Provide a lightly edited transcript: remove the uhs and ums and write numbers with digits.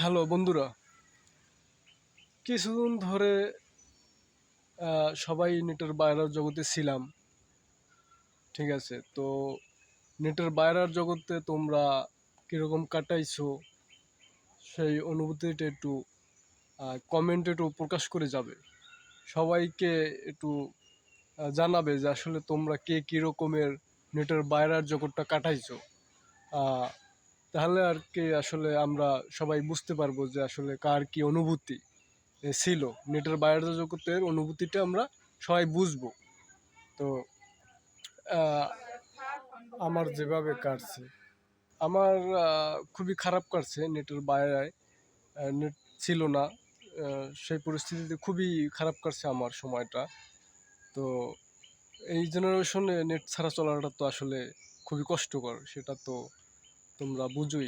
Hello বন্ধুরা, কিছুদিন ধরে সবাই নেটের বাইরের জগতে ছিলাম। ঠিক আছে, তো নেটের বাইরের জগতে তোমরা কিরকম কাটাইছো সেই অনুভূতিটা একটু কমেন্টে একটু প্রকাশ করে যাবে। সবাইকে একটু জানাবে যে আসলে তোমরা কে কীরকমের নেটের বাইরের জগৎটা কাটাইছো। আহ, তাহলে আর কি আসলে আমরা সবাই বুঝতে পারবো যে আসলে কার কি অনুভূতি ছিল। নেটের বাইরের জগতের অনুভূতিটা আমরা সবাই বুঝবো। তো আহ, আমার যেভাবে কাটছে, আমার খুবই খারাপ কাটছে। নেটের বাইরে নেট ছিল না, সেই পরিস্থিতিতে খুবই খারাপ কাটছে আমার সময়টা। তো এই জেনারেশনে নেট ছাড়া চলাটা তো আসলে খুবই কষ্টকর, সেটা তো তোমরা বুঝোই।